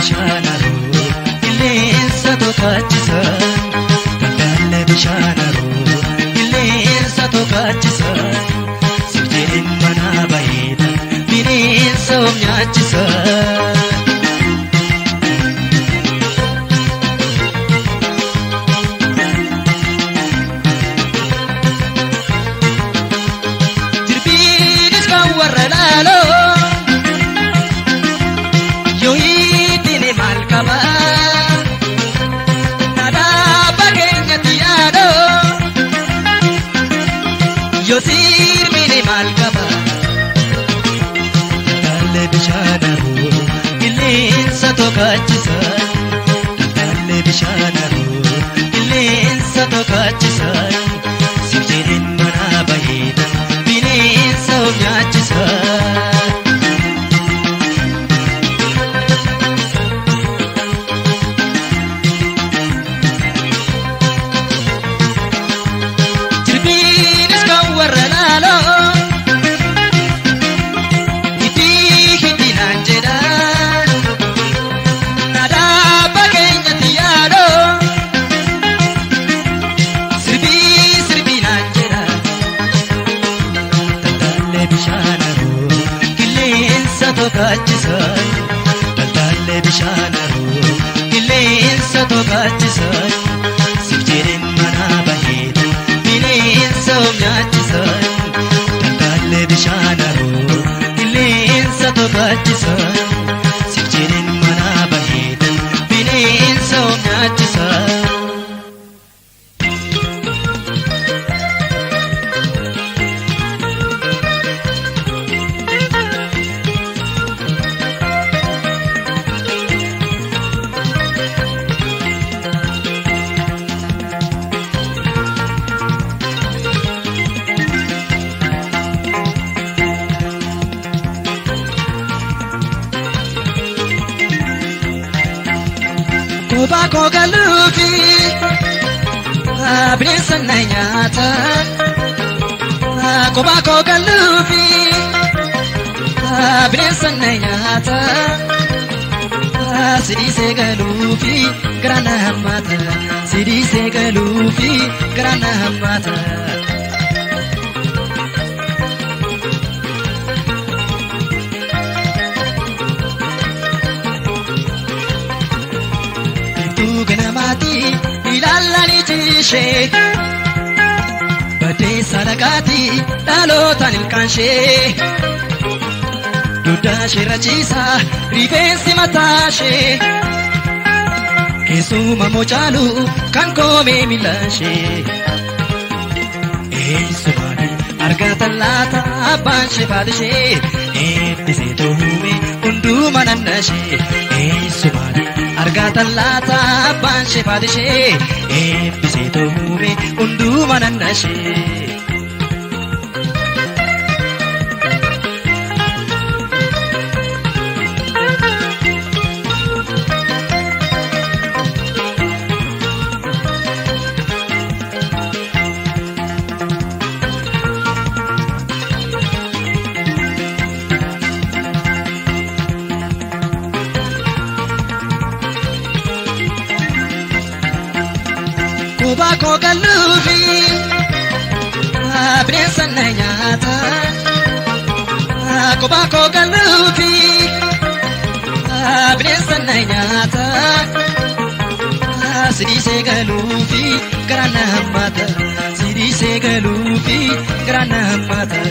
bishaanaroo qilleensa tokkachisa daldallee bishaanaroo qilleensa tokkachisa sirjeen mana baheedha bineensa of nyaachisa. Yosir mine malkaba daldallee bishaanaroo qilleensa tokkachisa daldallee bishaanaroo qilleensa tokkachisa sirjeen mana baheedha bineensa of nyaachisa. Tokkachisa daldallee bishaanaroo qilleensa tokkachisa sirjeen mana baheedha bineensa of nyaachisa daldallee bishaanaroo qilleensa tokkachisa sirjeen mana baheedha bineensa of nyaachisa. Kophaa koo galuufi bineensa na nyaata kophaa koo galuufi bineensa na nyaata sidiisee galuufi gara na hammaata sidiisee galuufi gara na hammaata. Ilaalanii jishee badeessa dhagaati dhalootaan ilkaanshee duddaa ishee rachiisa rifeensi mataashee keessuma mocaalu kan koomee miilaashee eessumaani argatan laata abbaan ishee faadishee eebbisee toohume hunduma nannashee eessumaani argatan laata abbaan ishee faadishee eebbisee toohume hunduma nannashee. Kophaa koo galuufi bineensa na nyaata kophaa koo galuufi bineensa na nyaata sidiisee galuufi gara na hammaata sidiisee galuufi gara na hammaata.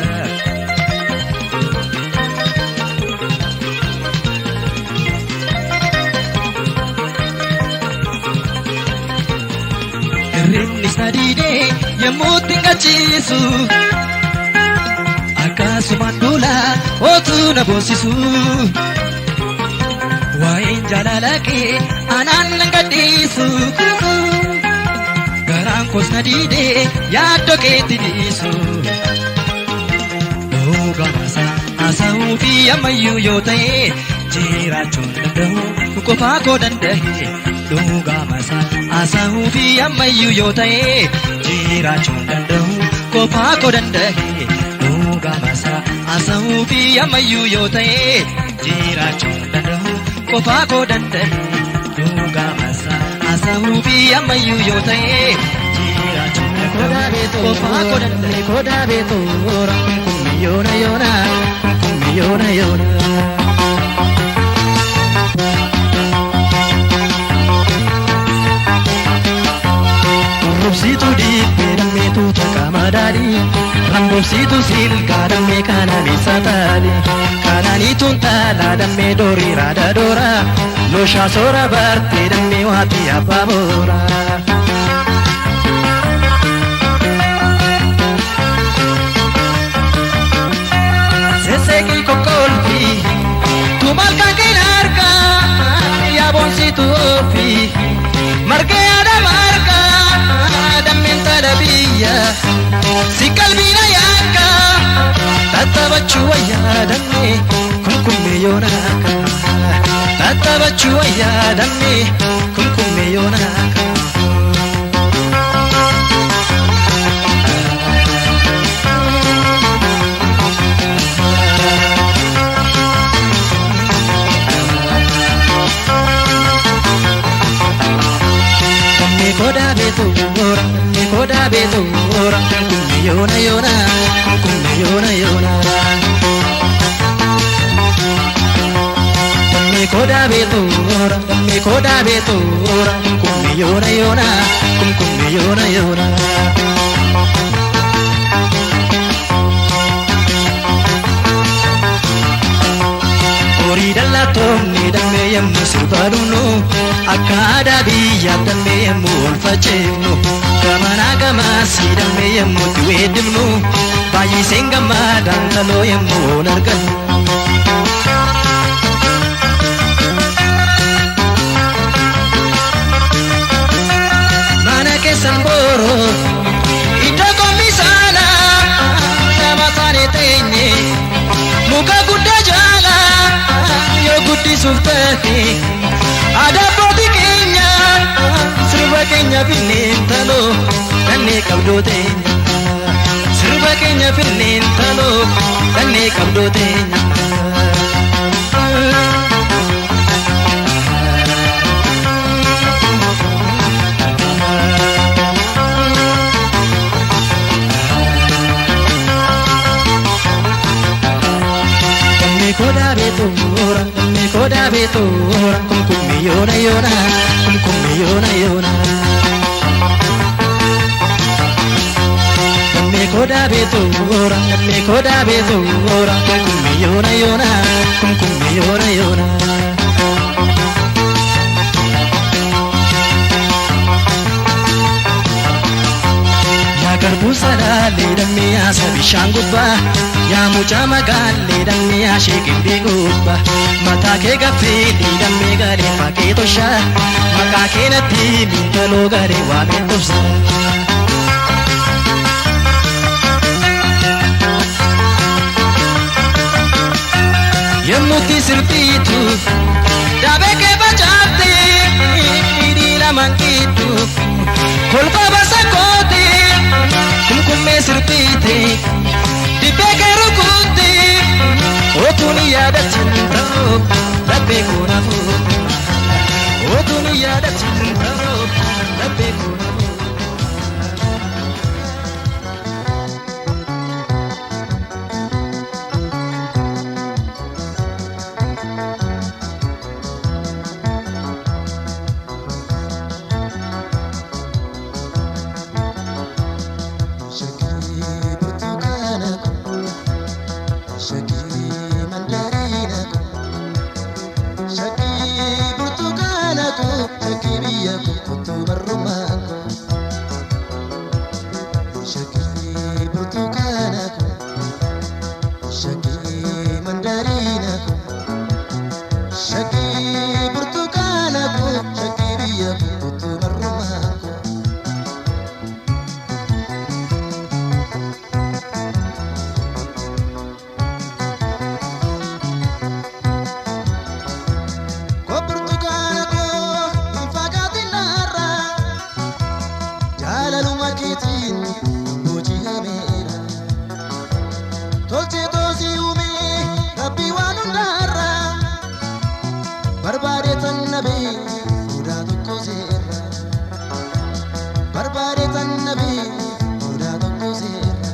Rinnis na diidee yemmuu tingachiisu akkasumaan duula ootuu na boosisu waa'een jaalala kee anaan nan gadhiisu garaan koos na diidee yaaddoo keetti dhiisu dhoogamasa haasa'uu fi ammayyuu yoo ta'e jiraachuun danda'u qofaa koo danda'e. Dhugaamasa haasa'uu fi ammayyuu yoo ta'e jiraachuun danda'u qofaa koo danda'e. Dhugaamasa haasa'uu fi ammayyuu yoo ta'e jiraachuun danda'u qofaa koo danda'e dhugaa masa asahuu fi ammayyuu yoo ta'e jiraachuun danda'u qofaa koo danda'e koda beetora yoona yoona yoona yoona. Rambobsitu dibbee dammeetu takama daadhii Rambobsitu silkaa dammee kanaan isa taali Kanaaniituun taalaa dammee doorii raada doora Looshaa soora bartee dammee waatii abbaa boora. Seseeqii kokkolfii tumal kan keenya argaa Yaabonsitu ofii margee adama argaa dammeen talabiyya si qalbiina yaakka tattabachuu wayyaa dammee kunkummee yoonaaka tattabachuu wayyaa dammee kunkummee yoonaaka. Koda beetora kunkumme yoona yoona kunkumme yoona yoona. Koda beetora kunkumme yoona yoona kunkumme yoona yoona. Horii dallatoonni dammee yemmuu sirba dhumnu akka aadaa biyyaa dammee yemmuu ol faceefnu gamanaa gamaasii dammee yemmuu itti weeddifnu baay'iseen gammadaan taloo yemmuu ol argannu. Mana keessan booroo iddoo komisaalaa nama taane teenye muka guddaa jaalaa yoo guddisuuf ta'e aadaa abbootii keenya sirba keenya finneen taloo dannee qabdoo teenya sirba keenya finneen taloo dannee qabdoo teenya. Koda beetora kunkumme yoona yoona kunkumme yoona yoona. Koda beetora kunkumme yoona yoona kunkumme yoona yoona. Garbuu salaalee dammee yaasa bishaan gubbaa yaa mucaa magaalee dammee yaashee gimbii gubbaa mataa kee gaffeetii dammee garee fakkee toshaa maqaa keenatti mintaloo garee waamee tobsaa. Yemmuutti sirbiitu daabee kee facaaftee hidhii lamaan gidduu kolfa basa kooti. Kunkummee sirbiite dibbee kee rukutte otuun yaadatin ta'oo laphee koo nafoo otuun yaadatin ta'oo laphee koo nafoo. Shaki burtukaana ko shaki biyya ko kutu barrumaa ko. tannabe muda tokko seera barbaade tannabe muda tokko seera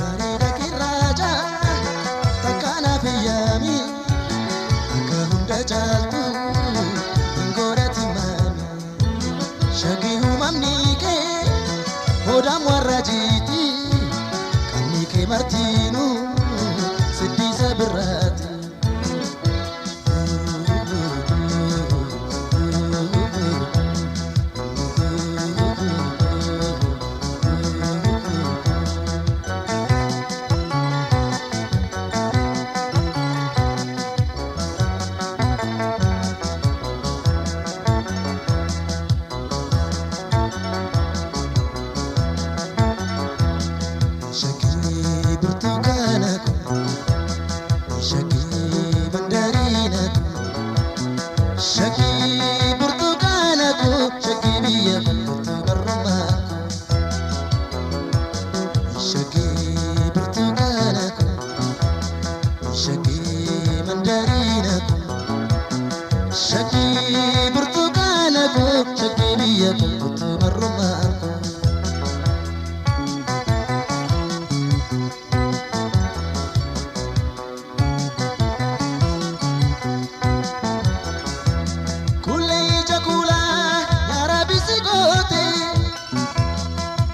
bareeda kirraja takkana fayyami akka hunda caaltu Shagi humamni ke hodam warrajiti kanni ke martinu siddi sabirati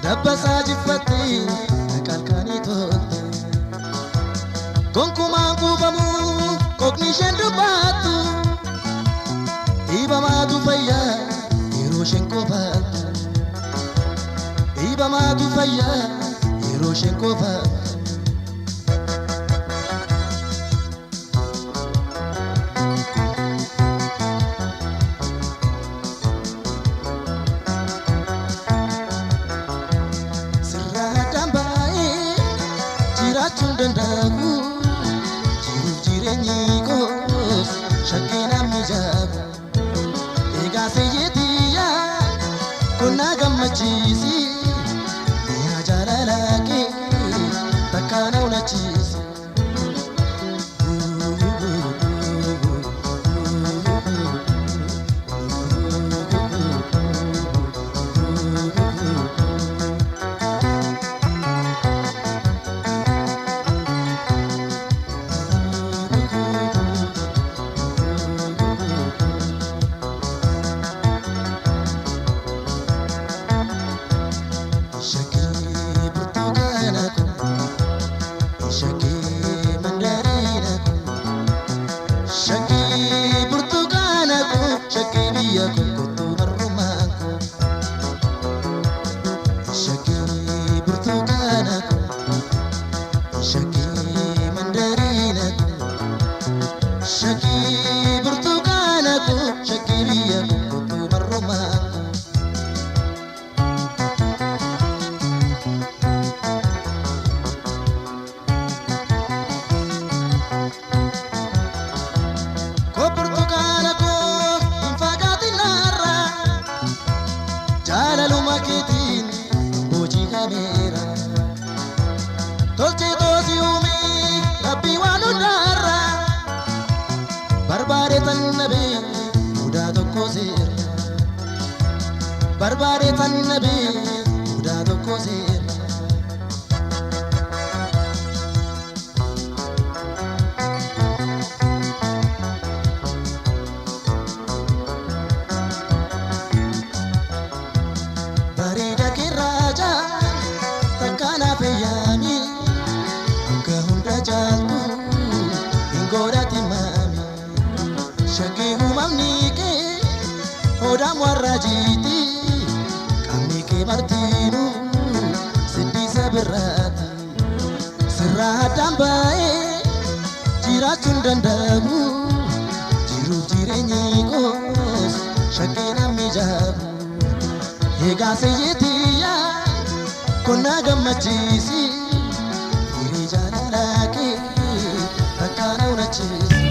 Dabbasaa jiffatti kalkanii tolte gonkumaan kuufamuu kokni isheen dubbattu dhiibamaatu fayyaa yeroo isheen qofaattu dhiibamaatu fayyaa yeroo isheen qofaattu dandagu jiruuf jireenyi koos shakkii namni jaabu eegaa seeyyeetiyya konnaa gammachiisi mi'a jaalalaa kee takka na unachiisi barbaade tannabe muda tokko seera bareeda kirraja takkana fayyami akka hunda caaltu hingoodhati maami shagii humamni kee hodam warrajiti martinu siddi sabirati sirraa dambaa'e jiraachuun danda'amu jiruuf jireenyi koos shakkii namni jaabu eegaa seeyyeetiyya konnaa gammachiisi firii jaalalaa kee takka na unachiisi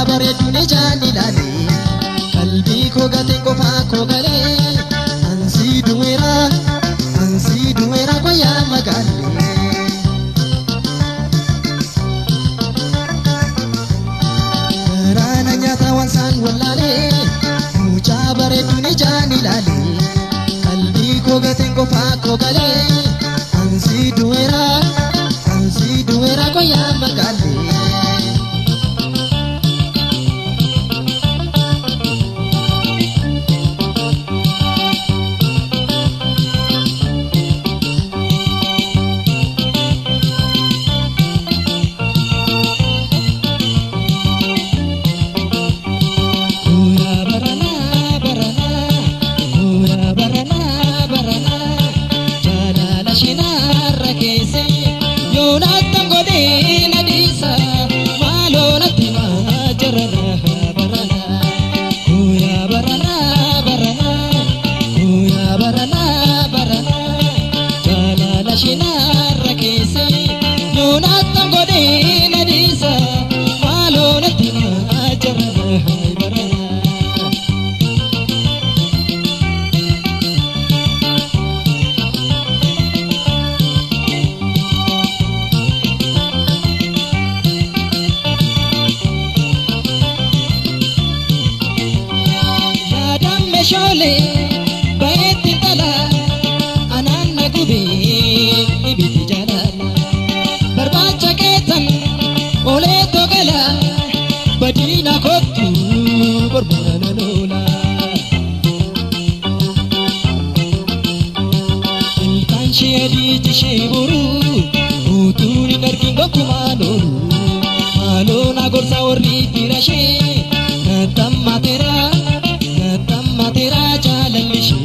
bareeduun ijaan ilaalee qalbii koo gateen qofaa koo galee ansii du'eera guyyaa magaalee. Garaana nyaata wansaan wallaalee mucaa bareeduun ijaan ilaalee qalbii koo gateen qofaa koo galee ansii du'eera guyyaa magaalee. Shole baeti tala ananna gubi ibiti jalala barbacha ketan ole togala badina kotu borbana lola ilkan shedi tisheburu utuni narkingo kumano malona gorsa orri tirashe natamma tera तेरा जाललिशे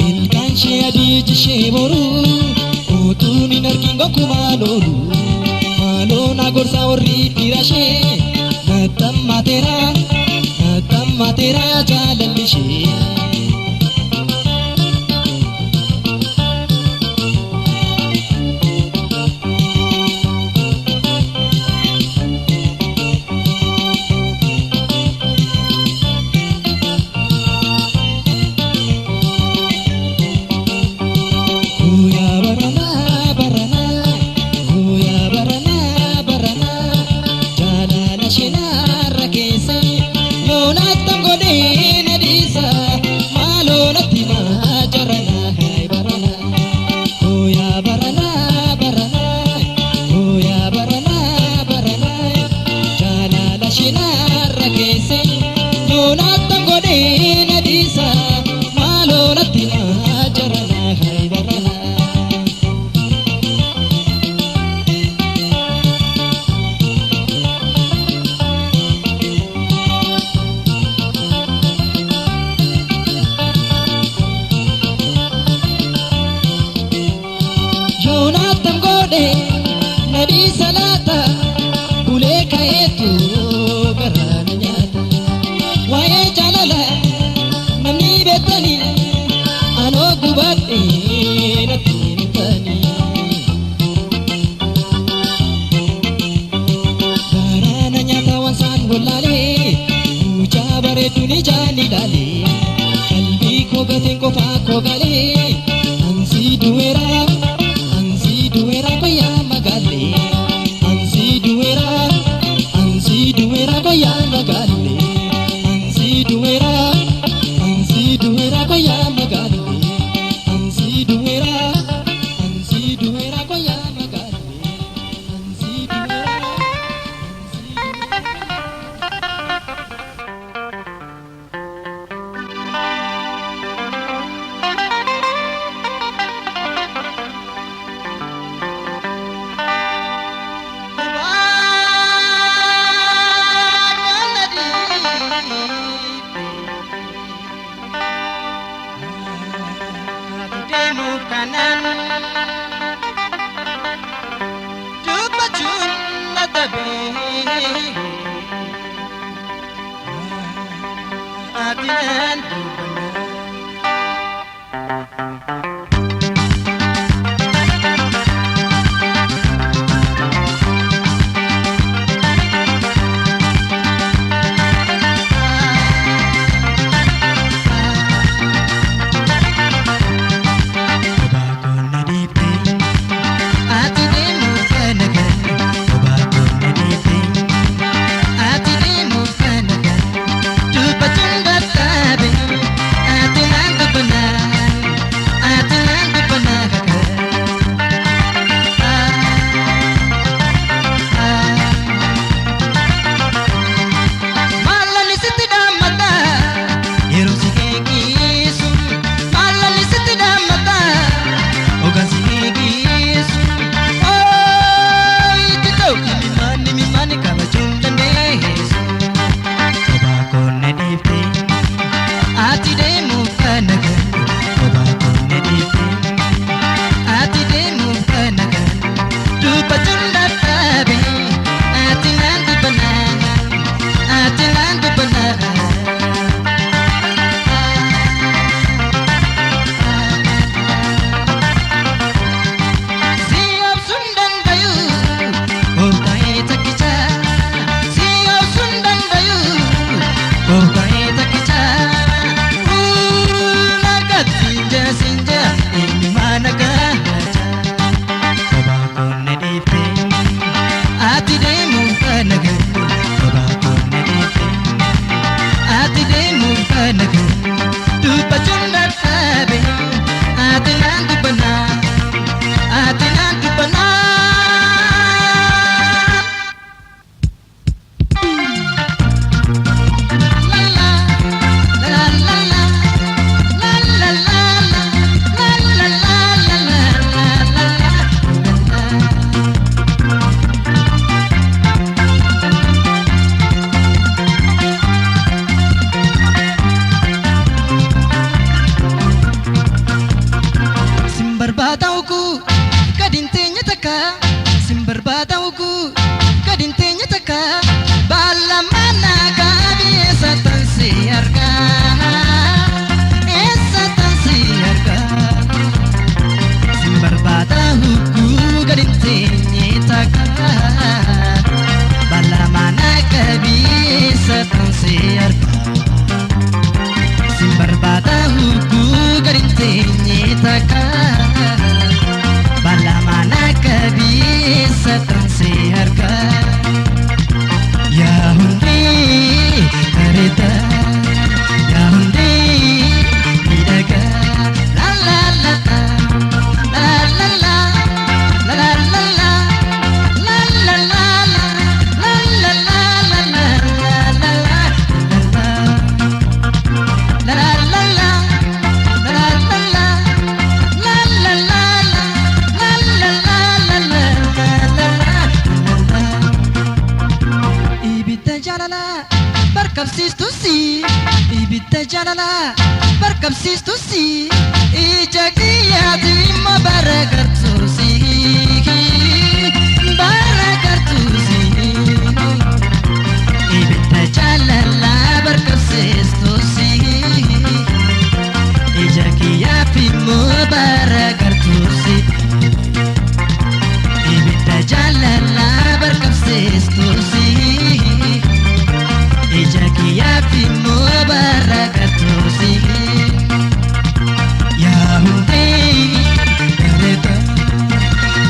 ilkanshee adii jishee boru utuuni narkingo kumaanoolu maaloona gorsa warri dhiirashee natamma teera jaalallishee. Nadi salata bule kaetu garana nyata wae jalala namni betani ano gubati natini tani garana nyata wansan golale uja bareedu ni jani dale kalbi ko gaten ko fa ko gale ansi duera koya magale ansi duera koya magale ansi duera koya magale ansi duera koya magale ansi duera. Kanan coba cunda tabe atian dubana Simbarbata ugu gadin tenya taka bala mana gabi esa tansi arga Simbarbata ugu gadin tenya taka bala mana gabi esa tansi arga Simbarbata ugu gadin tenya taka bala mana gabi esa tansi arga Ya hundi kareta Ya hundi idaga la la la la la la la la la la la la la la Barkabsiistu si ibidda jaalala barkabsiistu si ija kiyyaati immoo baragartuu si ibidda jaalala barkabsiistu si ija kiyyaati immoo baragartuu si ibidda jaalala barkabsiistu si Ijaki ya fi mubarakatusi Ya hundi kareta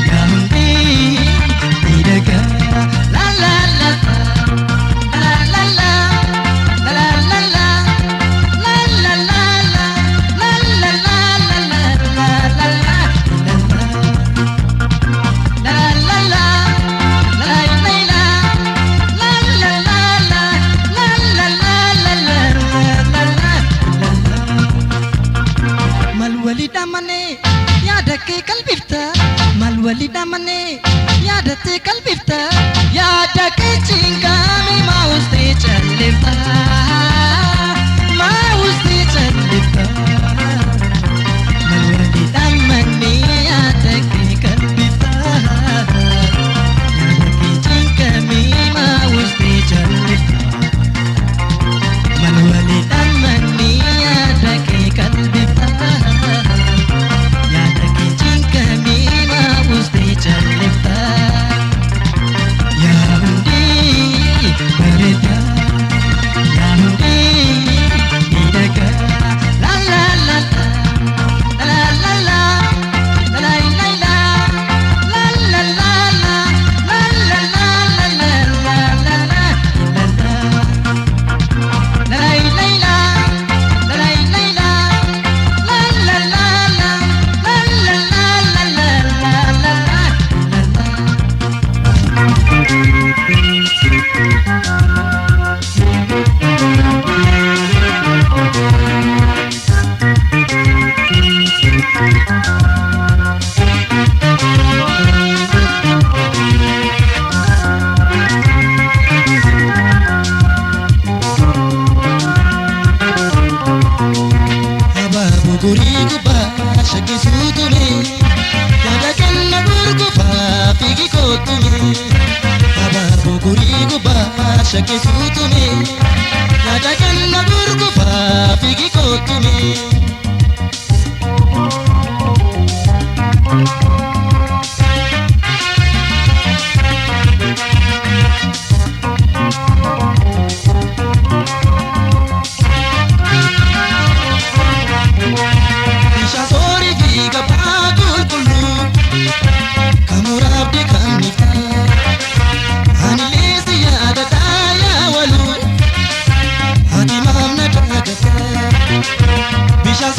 Ya hundi idaga la la la la la la la la la la la la la la la Malwalida mane yaadate qalbifta yaada kee chingame mauste chalifta Malwalida mane yaada kee qalbifta yaada kee chingame mauste chalifta Malwalida mane yaada kee qalbifta Chalifta Ya hundi kareta Ya hundi idaga la la la la la la la la la la la la la Shake sutume nada kanna burgu fa figi kotume Isha sori giga pagul kullu kamurab de kanita Anilesi yada Bisha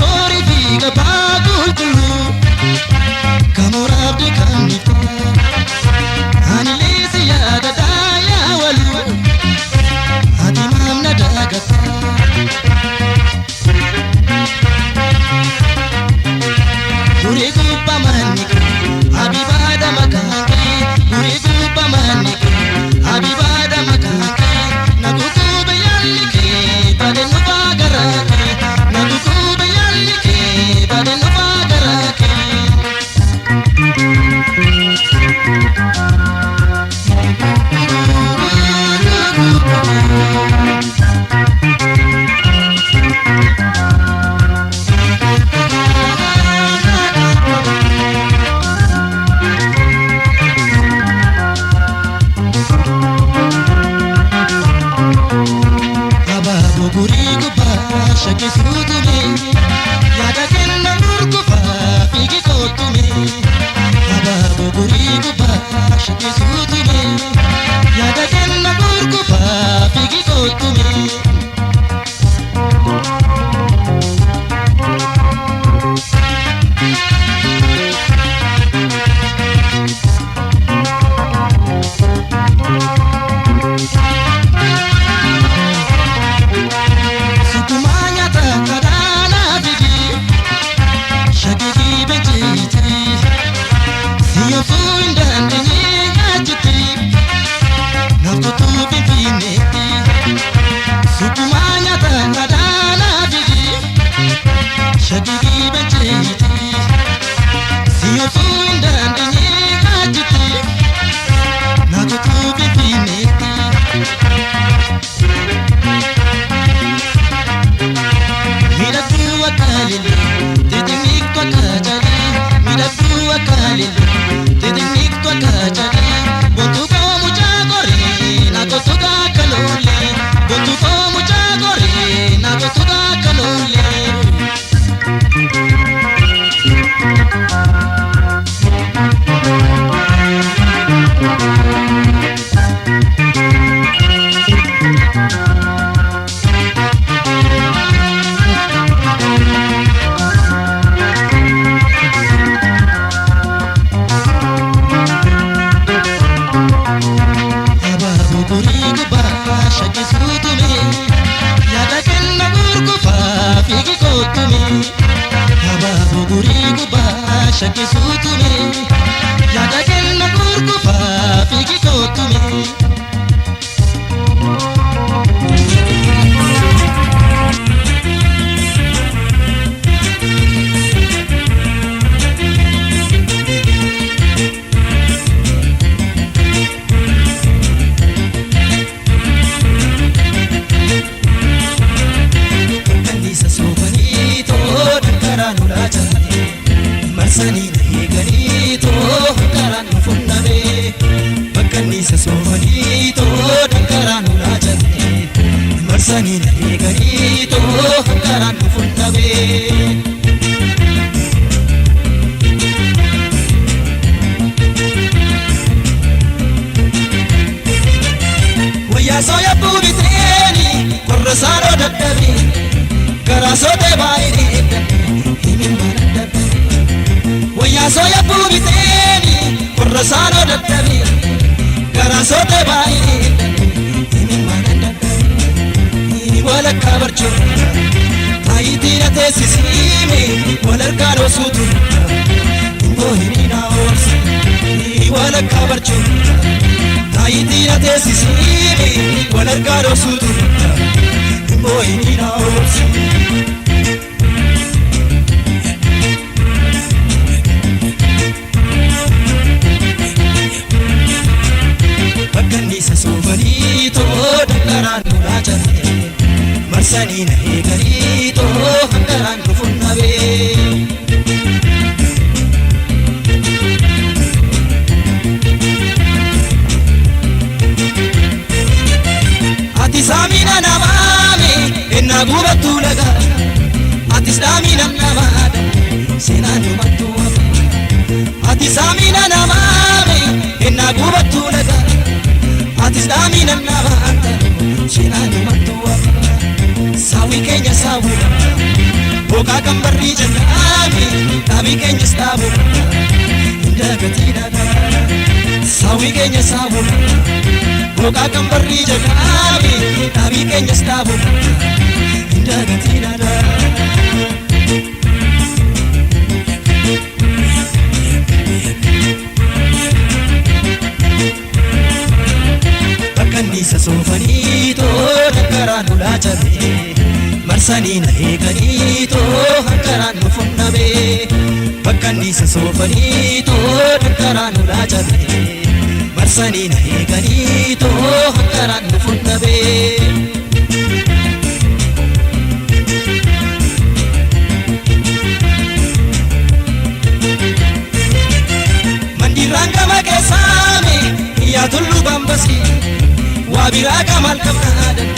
shakkisuutume yaada kenna gurgufaa fiigi kootume. Shakkisuutume yaada kenna gurgufaa fiigi kootume. Kanniisa soofanii too dankaraan ulaa jaallee marsanii na eeganii too dankaraan funname. Kanniisa soofanii too dankaraan ulaa jaallee marsanii na eeganii too dankaraan funname. Wayyaasoo yabbuu biteeni warra saaroo dadhabe garaasotee baay'ee himin baadadhabe. Wayyaasoo yabbuu biteeni warra saaroo dadhabe garaasotee baay'ee himin baadadhabe. Walakkaa barchoo taayitii na teessisiime walharkaa dhoosuutu immoo hiniinaa oolse. Walakkaa barchoo taayitii na teessisiime walharkaa dhoosuutu immoo hiniinaa oolse. Kanniisa soofanii too dankaraan ulaa jaallee marsanii na eeganii too dankaraan funname. Ati saamina namaame ennaa gubattuu lagaa ati saamina namaadha seenaan dhumattuu hafe. Ati saamina namaame ennaa gubattuu lagaa ati saamina namaadha seenaan dhumattuu hafe. Saawwi keenya saawudha boqaa kan barrii jalaabe dhaabii keenyas dhaabudha hindagatii dhagaa. Saawwi keenya saawudha boqaa kan barrii jalaabe dhaabii keenyas dhaabudha hindagatii dhagaa. Kanniisa soofanii too dankaraan ulaa jaallee marsanii na eeganii too dankaraan funname. Kanniisa soofanii too dankaraan ulaa jaallee marsanii na eeganii too dankaraan funname. Mandiiraan gama keessaame yaa tulluu bambasi waabiraa kamal kamaadan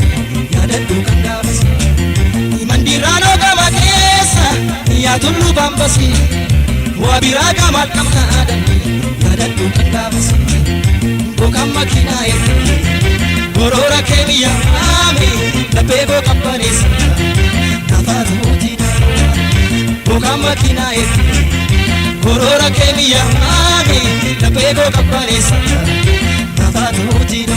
yaadadhuu kan gaafasi. Mandiiraanoo gama keessa yaa tulluu bambasi Wabira kamal kamada yadatu kangabasi Bokam makina ete Gorora kemiya ame Lapego kapanesa Nafatu utina Bokam makina ete Gorora kemiya ame Lapego kapanesa Nafatu utina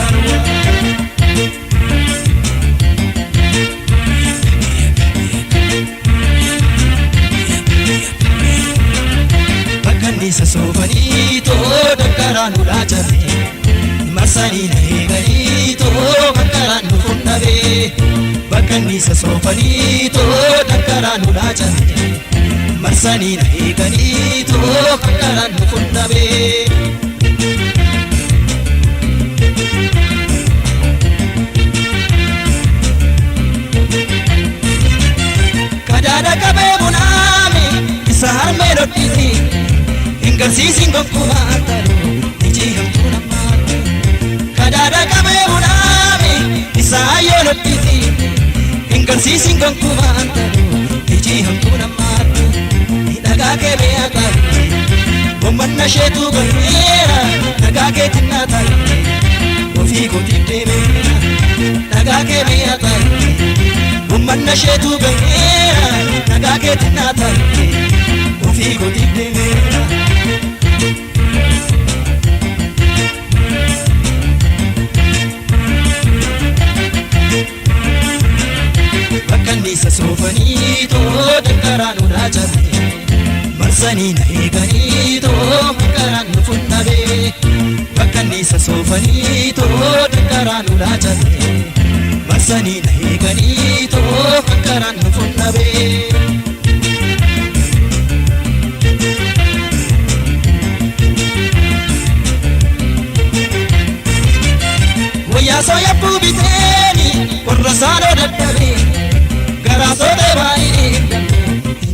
Isa sofani to dakara nulachate marsani negani to dakara nufunnabe bakani isa sofani to dakara nulachate marsani negani to dakara nufunnabe kadada kabe buname isa meloditi Garsisin gokkumaataro niji hamtuna maatu kadada kabe buname isayo lopiti Garsisin gokkumaataro niji hamtuna maatu daga kebe akari bommanna shetu gomera daga ke tinata ofi ko tibbe daga kebe akari bommanna shetu gomera daga ke tinata ofi ko tibbe Kanisa sofani to dakara nulachate marsani negani to dakara nufunnabe kanisa sofani to dakara nulachate marsani negani to dakara nufunnabe Waya soya pubiteni korrasano daddabe Garasote baini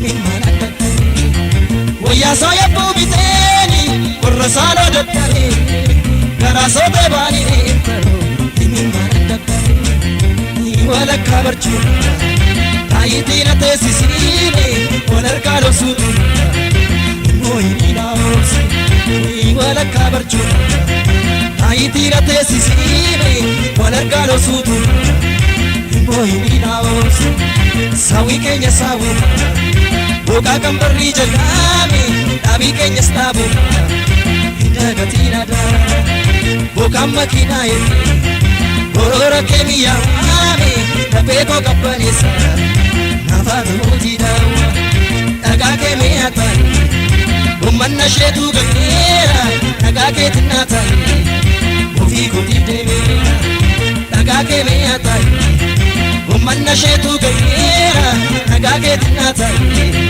mimana Waya soya pubiteni korrasano daddabe Garasote baini mimana wala kabarchu Taitina tesisine wala kalo sutu Moina orsi wala kabarchu Taitina tesisine wala kalo sutu Moina orsi Sawi kenya sawi Boga kambarri jalami Dabi kenya stabu Hindaga tinada Boga makina yeti Gorora kemiya ame Tapeko kapanesa Nafatu utidawa Daga kemiya tani Ummanna shetu gangera Daga ketina tani Ufi kutibdemera Daga kemiya tani Ummanna shetu gangera Daga ketina tani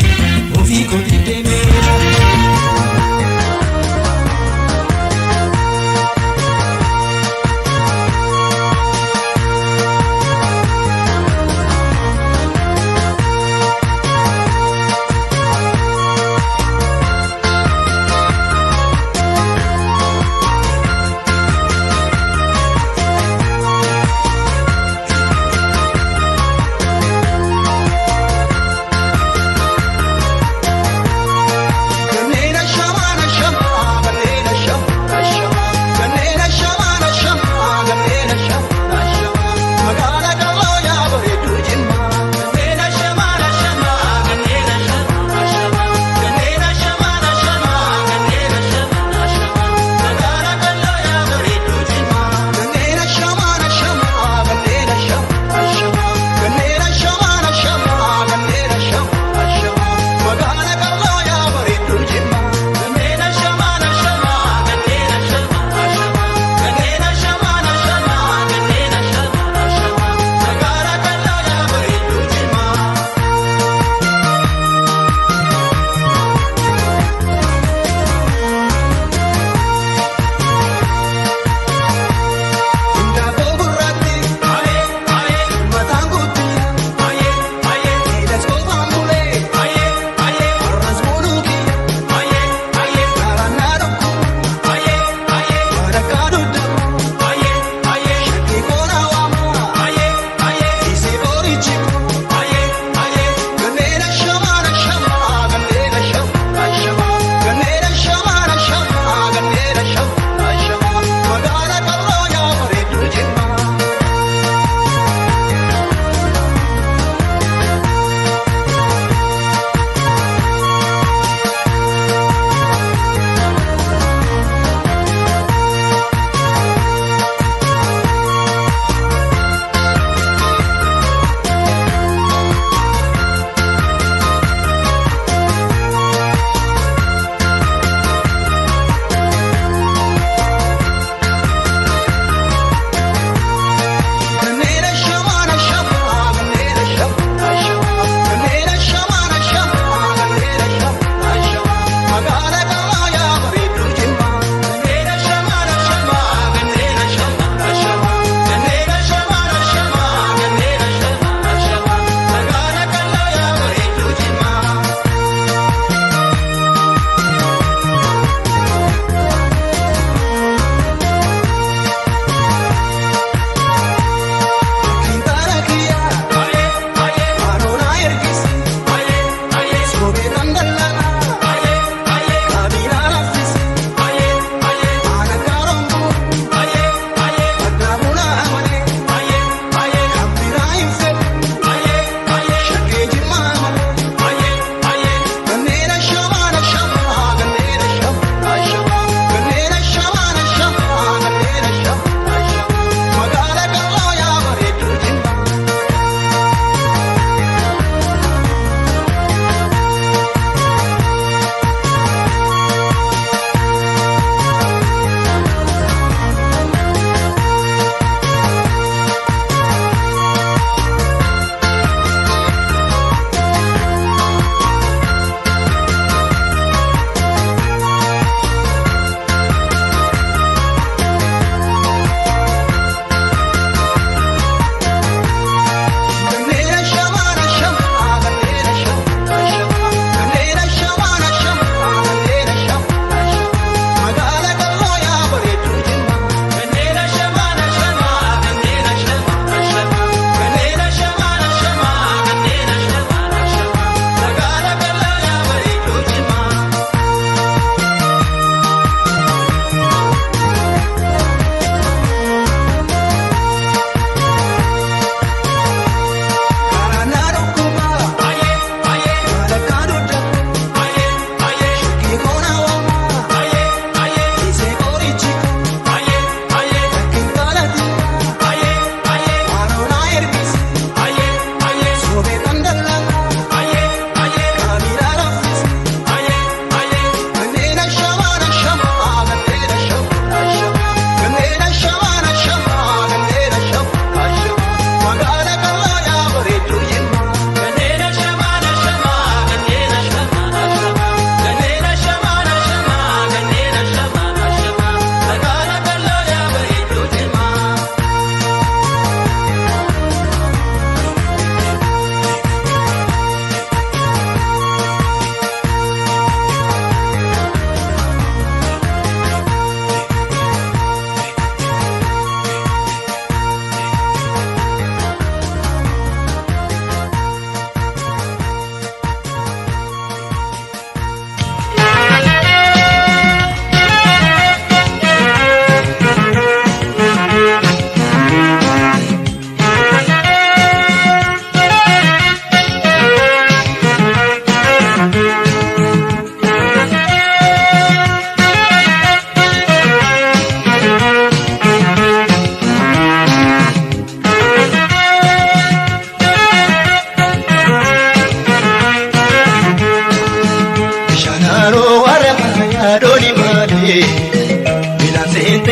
Ufi kutibdemera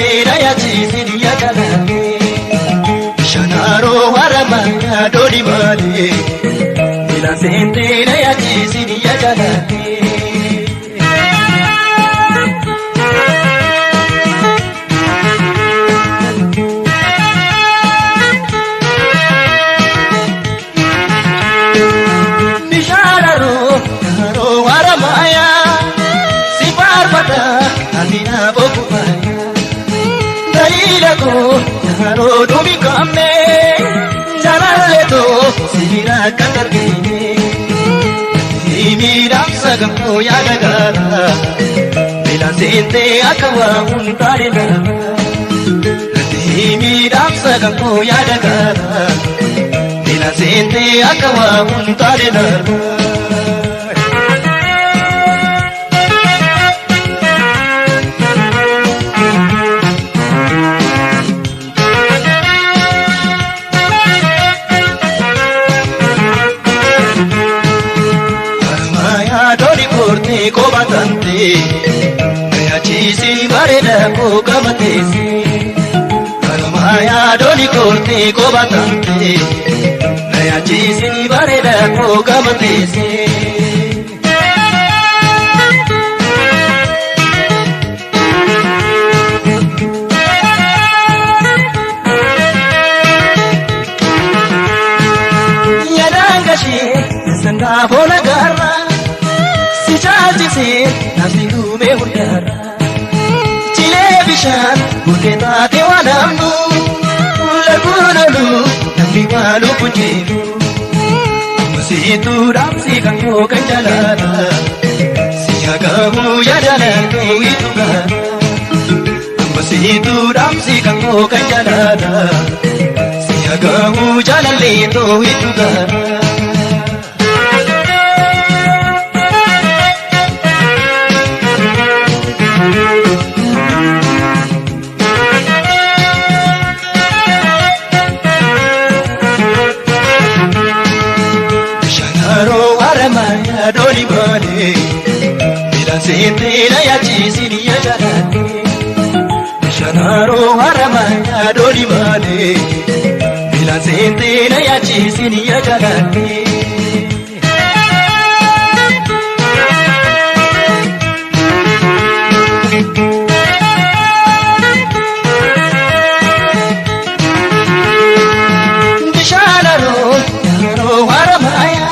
sentera ya chisini ya jalate Shanaro haramaya doli male Mila sentera ya chisini ya jalate Nishararo haramaya Sipar pada Amina bokupaya Dalila ko Yaro dumi kamne Janale to Sibira katargine Imiram sagam ko yadagara Bila sente akawa untare na Imiram sagam ko yadagara Bila sente akawa untare na ko batante maya chisi bareda ko kamatesi maya doni korte ko batante maya chisi bareda ko kamatesi yadangashi sanga bona garra Chajise nafsi gume hundara Chile bishan buketa dewanamnu Lagunanu namni walu punjiru Musitu ramsi kango kanjalana Siyagamu yadalanu itugana Musitu ramsi kango kanjalana Siyagamu jalalendo itugana Doli male Mila sentera ya chisini ya jalate Shanaro haramaya doli male Mila sentera ya chisini ya jalate Shanaro haramaya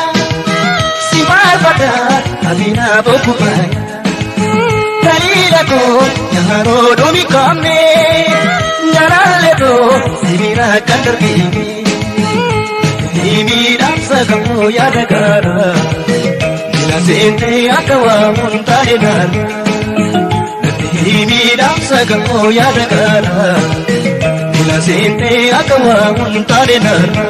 Amina bokupaya Dalila ko Yaro dumi kamne Yarale to Sibira kandargini Imiram sagamo yadagara Mila sente akawa muntare nana Imiram sagamo yadagara Mila sente akawa muntare nana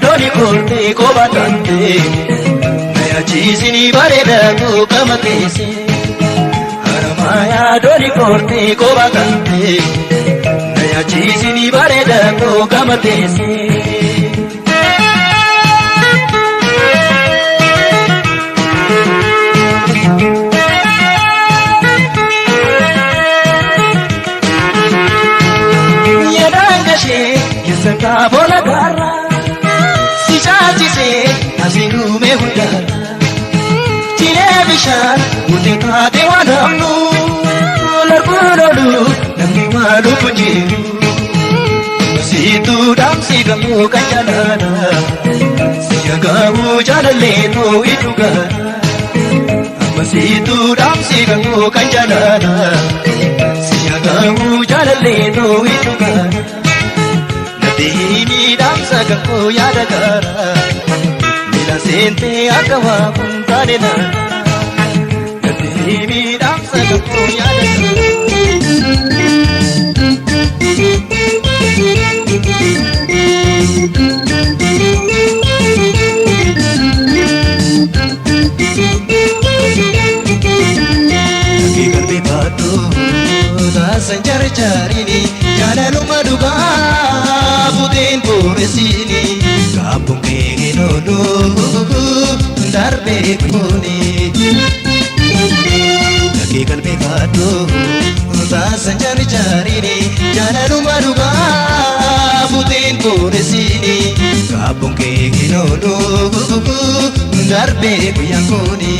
Doni korte ko batante Naya chisini bareda ko kamatesi Haramaya doni korte ko batante Naya chisini bareda ko kamatesi Yadangashi Yasanga bola garra Chajise asinu me hundara Chile bishan uteta dewanamnu Larburodu namni malu punjiru Situ damsi gamu kanjalana Siyagamu jalalle to itugana Situ damsi gamu kanjalana Siyagamu jalalle to itugana Nadini damsa gamu yadagara Mila sente akawa puntane na Nadini damsa gamu yadagara sanjarjarini jaalaluma dhugaa buteen booresini kaabboon kee noonu darbee kuni lakki qalbii baaduu sanjarjarini jaalaluma dhugaa buteen booresini kaabboon kee noonu darbee guyyaan kuni.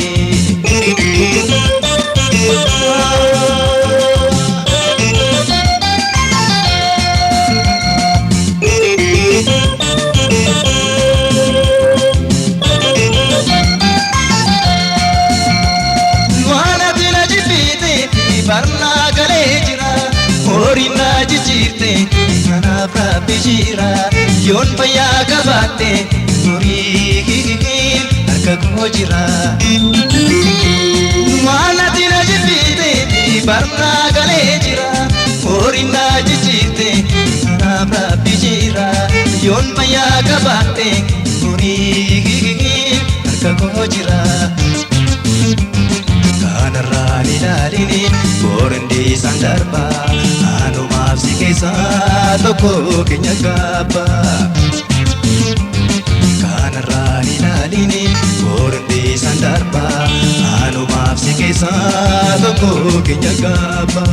Barna galee jira horinna jijjiirte kanaaf rabbi jira yoon fayyaa qabaatte horii harka koo jira waan ati na jibbiite barna galee jira horinna jijjiirte kanaaf rabbi jira yoon fayyaa qabaatte horii harka koo jira. Kanarraan ilaalini boorandi isaan darba anumaaf si keessaa tokko keenya qaba. Kanarraan ilaalini boorandi isaan darba anumaaf si keessaa tokko keenya qaba.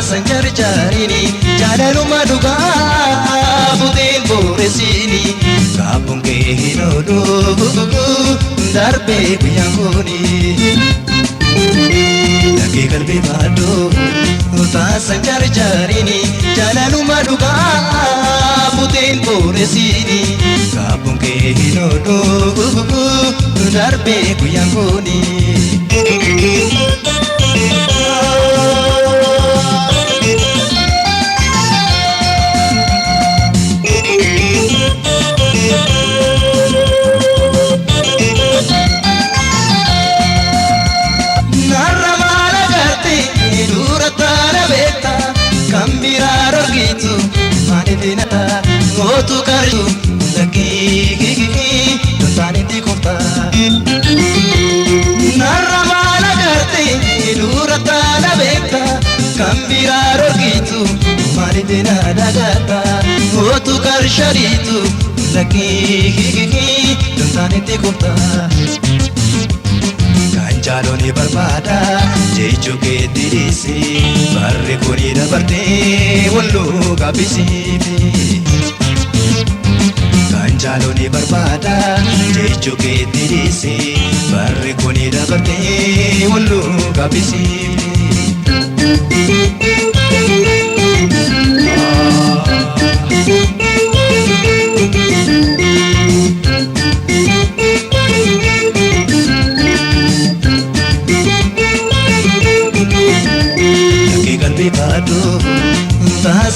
Sanjarjarini jaalaluma dhugaa buteen booresini kaabboon kee noonu darbee guyyaan kuni lakki qalbii baaduu sanjarjarini jaalaluma dhugaa buteen booresini kaabboon kee noonu darbee guyyaan kuni. Mootu karju lagi tantani di kota. Narra mala karte dura tala beta kambira rogitu mari dina dagata. Mootu karsharitu lagi tantani di kota. Kanjaloni barbada jechu ke dirisi barre kuni dabarte wallu kabisi. Kanjaloni barbada jechu ke dirisi barre kuni dabarte wallu kabisi.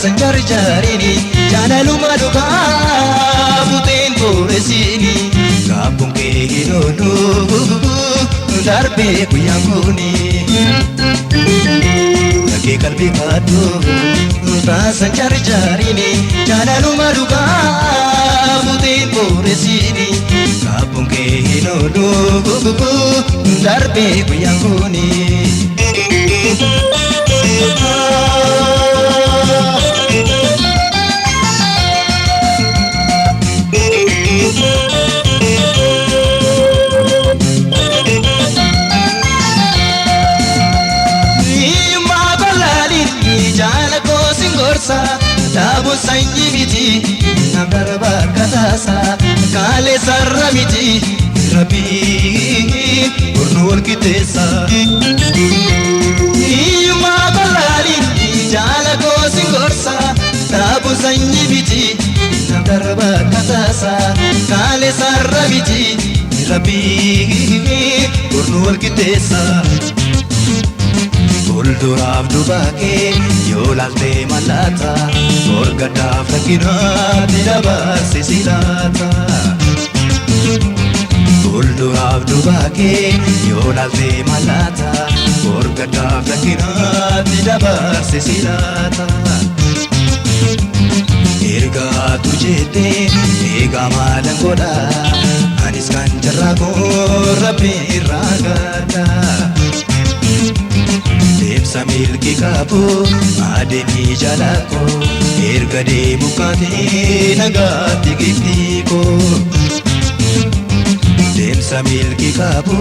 Sanjarjarini jaalaluma dhugaa buteen booresini kaabboon kee noonu darbee guyyaan kuni lakki qalbii baaduu sanjarjarini jaalaluma dhugaa buteen booresini kaabboon kee noonu darbee guyyaan kuni. Dabu sanyi miti nabarba katasa kale sarra miti rabi urnul kitesa iyuma balali jala ko singorsa dabu sanyi miti nabarba katasa kale sarra miti rabi urnul kitesa. Fuulduraaf dubaakee yoo laaltee mallaata morgadaaf rakkinaatti dabarse si laata. fuulduraaf dubaakee yoo laaltee malaata orgaddaaf lakkinaatti dabarse silaata. Ergaatu jettee eegaa maalan godha anis kan jarraa koo rabbi irraa gadda. Deemsa milki qabu adeemii jala koo erga deemu kaatee nagaatti giftii koo. Deemsa milki qabu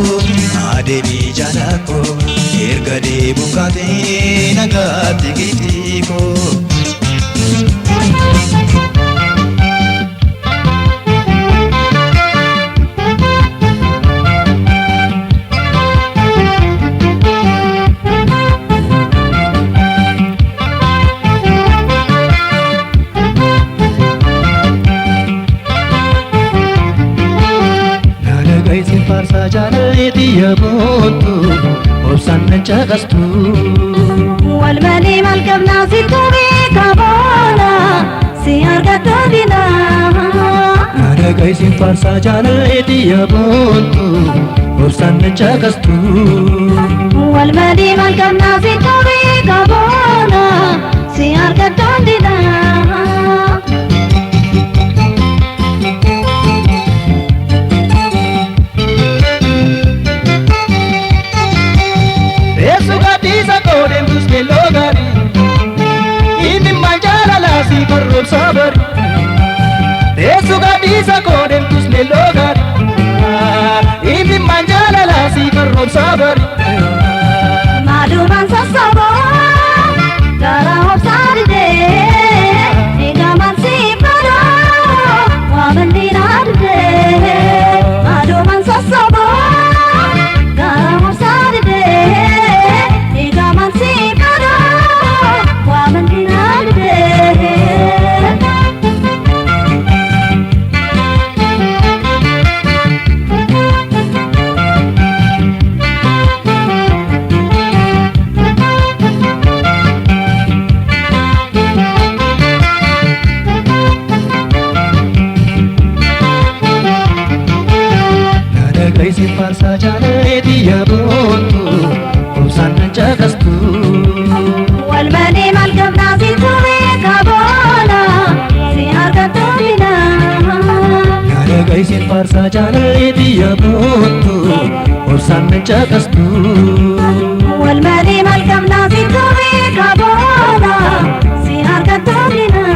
adeemii jala koo erga deemu kaatee nagaatti giftii koo. Farsa jaalati yaabootu obsaan nan caqastu. Wal malee maal qabnaa situ beekaa booda si argattu dina. Dhagaysin farsa jaalati yaabootu obsaan nan caqastu. Wal malee maal qabnaa situ beekaa booda si argattu dina. Sabar, eso gadisa kodem tus melogar. Imi manjala la si karro sabar. Maduman sasabo, dara hopsari de. Ega man si paro, wabandira de. Maduman sasabo, dara hopsari de. Ega man si paro, wabandira de. Dhagaysin farsa jaalati yaabootu obsaan nan caqastu. Wal malee maal qabnaa situ beekaa booda si argattu dina. Dhagaysin farsa jaalati yaabootu obsaan nan caqastu. Wal malee maal qabnaa situ beekaa booda si argattu dina.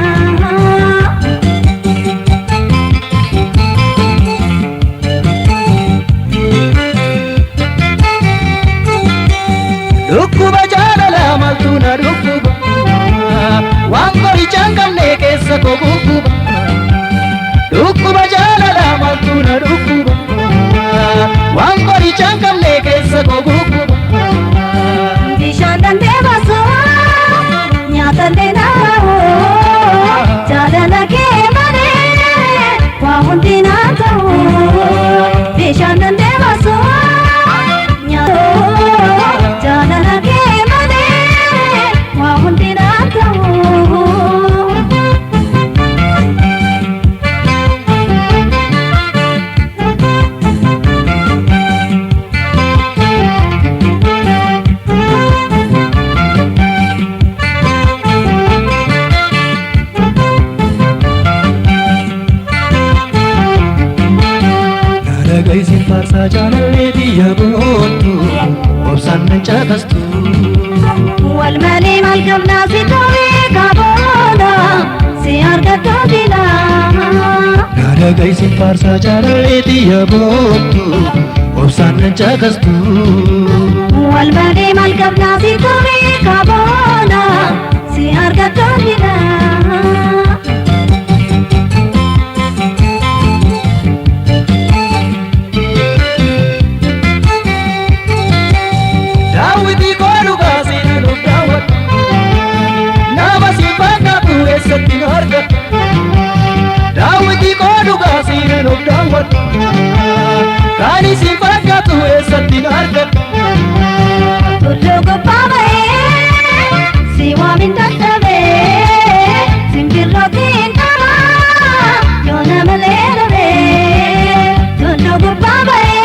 Dhukkuba jaalala maaltu na dhukkuba waan qorichaan qabne keessa koo gugguba. Dhukkuba jaalala maaltu na dhukkuba waan qorichaan qabne keessa koo gugguba. Bishaan dandee baasoo nyaata illee naawoo jaalala kee malee waa hundi naa ta'u. Bishaan dandee baasoo jaalala kee malee waa hundi naa ta'u. Dhagaysin farsa jaalati yaabootu obsaan nan caqastu. Wal malee maal qabnaa situ beekaa booda si argattu dina. Dhagaysin farsa jaalati yaabootu obsaan nan caqastu. Wal malee maal qabnaa situ beekaa booda si argattu dina. Daawwitii koo dhugaa seenaa nuuf daawwatu nama si fakkaatu eessatti nu argatu. Daawwitii koo dhugaa seenaa nuuf daawwatu kan si fakkaatu eessatti nu argatu. Tulluu gubbaa ba'ee si waamin dadhabee simbirrootiin dhabaa yoo nama leelabee. Tulluu gubbaa ba'ee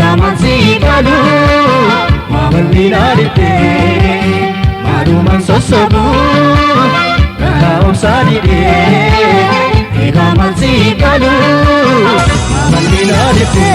egamansi kalu mamalli naadite maluman sossobu raha obsadide egamansi kalu mamalli naadite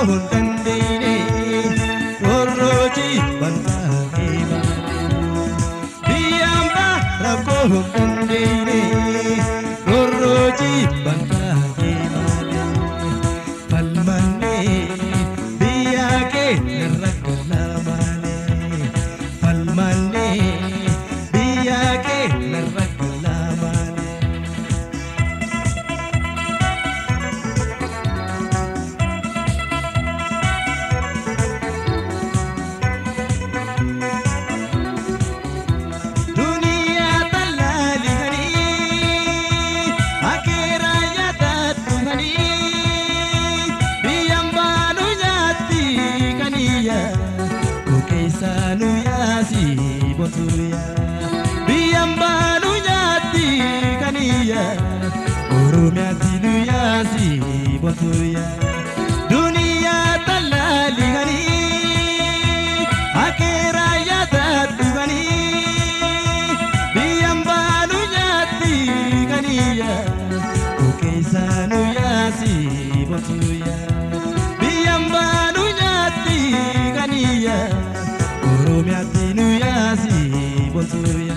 hundandine rorroji bantae biyamba rakko hundandine rorroji bantae palmanne biyake narrakala male palmanne biyake narrakala male Sanu yasi botuya biyambanu nyati kaniya oromyati nu yasi botuya dunia talali gani akera yata tugani biyambanu nyati kaniya sanu yasi botuya biyambanu nyati kaniya Oromiati nu yasi botuya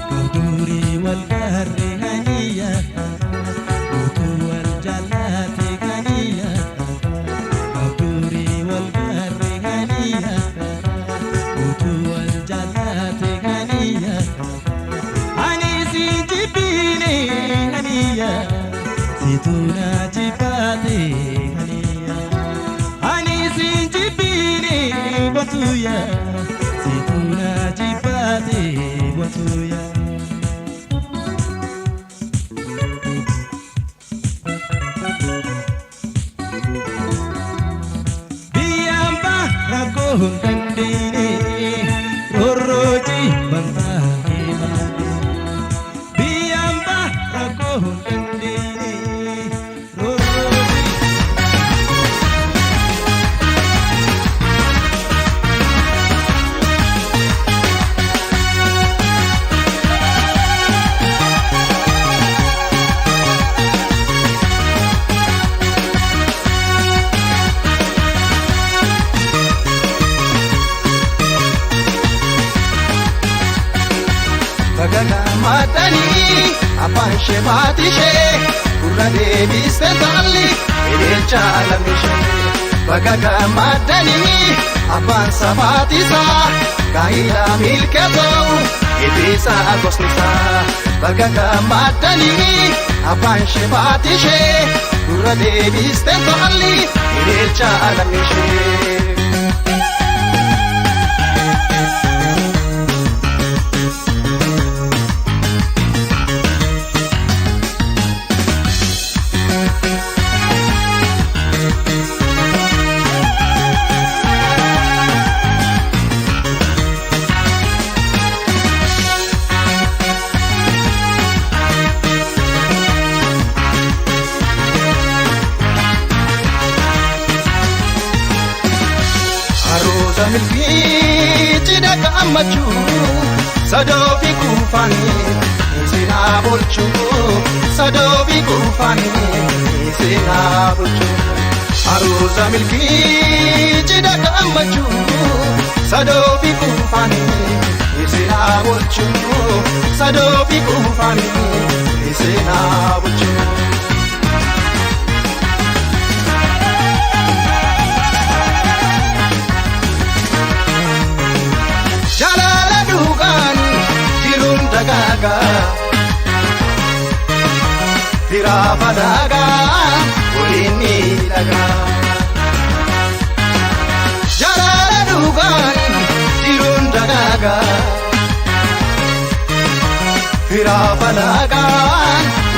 Kaduri wal garri haniya Utu wal jalati haniya Kaduri wal garri haniya Utu wal jalati haniya Anisi jibine haniya Situna jipate haniya Ani sinjibine batuya Situna jipate batuya Biyamba rakko hundandine rorroji bantae male Biyamba rakko hundandine Bagana matani apan shebatishe kurade bistali edecha alamishe Bagana matani apan sabatisa kaila milkato edisa agosnisa Bagana matani apan shebatishe kurade bistali edecha alamishe Milki tidak amachu sadofi kufani sina bolchu sadofi kufani sina bolchu aruza milki tidak amachu sadofi kufani sina bolchu sadofi kufani sina bolchu Tirava daga, ulini daga. Jala dugan, tirun daga. Tirava daga,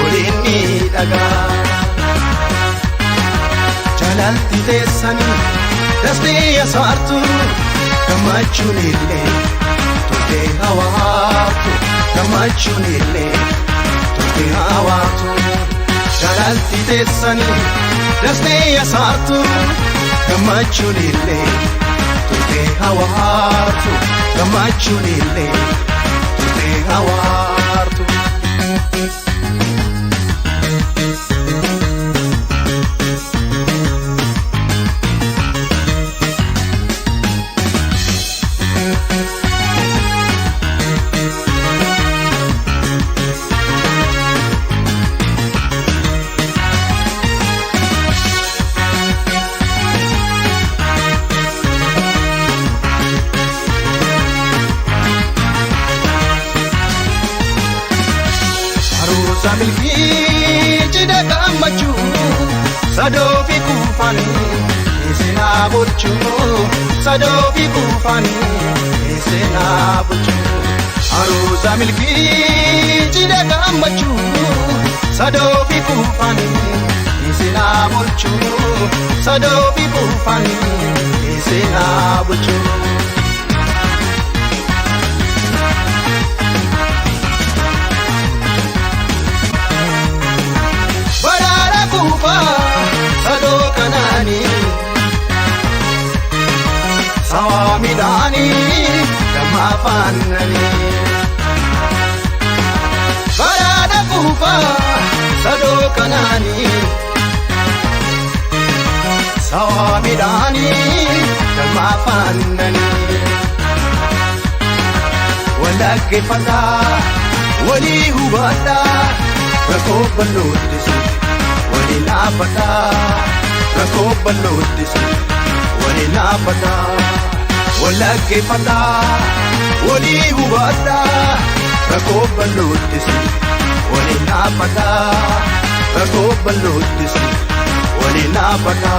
ulini daga. Jalalti desani, dasni asartu, kamachunile, toke hawatu, kamachunile. Hawatu jalalti desani dasne yasatu kamachunile tuke hawatu kamachunile tuke hawatu Aruusa milkii cidha gammachuu sadoofi kuufanii seenaa bulchuu sadoofi kuufanii seenaa bulchuu. Aruusa milkii cidha gammachuu sadoofi kuufanii seenaa bulchuu sadoofi kuufanii seenaa bulchuu. Sadoo kanaani sawa midhaani damma faannani baraada kuufa sadoo kanaani sawa midhaani damma faannani walaggeeffataa walii hubadhaa rakkoo bal'ooddisu Walinaafata rakkoo bal'ooddisu walinaafata walaggeeffata walii hubadha rakkoo bal'ooddisu walinaafata rakkoo bal'ooddisu walinaafata.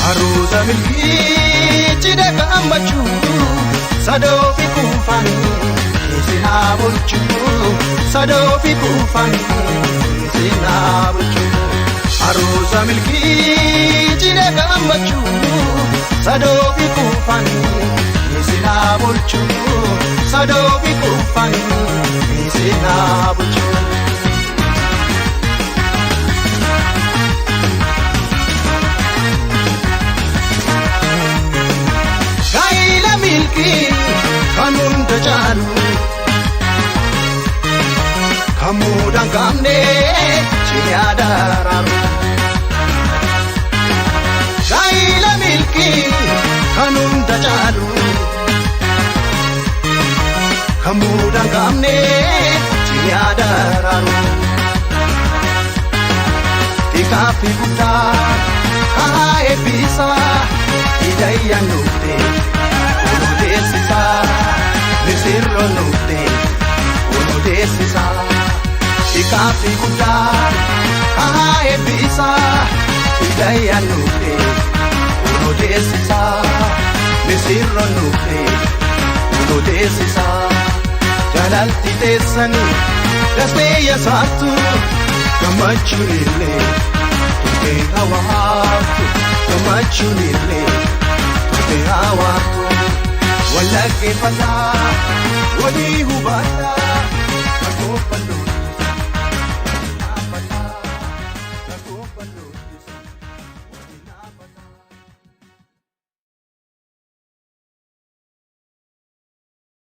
Aruusa milkii cidha gammachuu sadoofi kuufanii seenaa bulchuu sadoofi kuufanii seenaa bulchuu. Aruusa milkii cidha gammachuu sadoofi kuufanii seenaa bulchuu sadoofi kuufanii seenaa bulchuu. Kan hunda caalu kan muudaan qabne ciniyaa daraaru. Gaa'ila milkii kan hunda caalu kan muudaan qabne ciniyaa daraaru. Xiqqaa fi guddaa haa eebbisaa hidhayyaa nuufte. Desisa, misirro nutte, uno desisa. Ikafi kuda, ebisa, idaya nutte, uno desisa. Misirro nutte, uno desisa. Jalalti desani, dasmeya satu, kamachunile, tuke hawatu, kamachunile, tuke hawatu. Walaggeeffata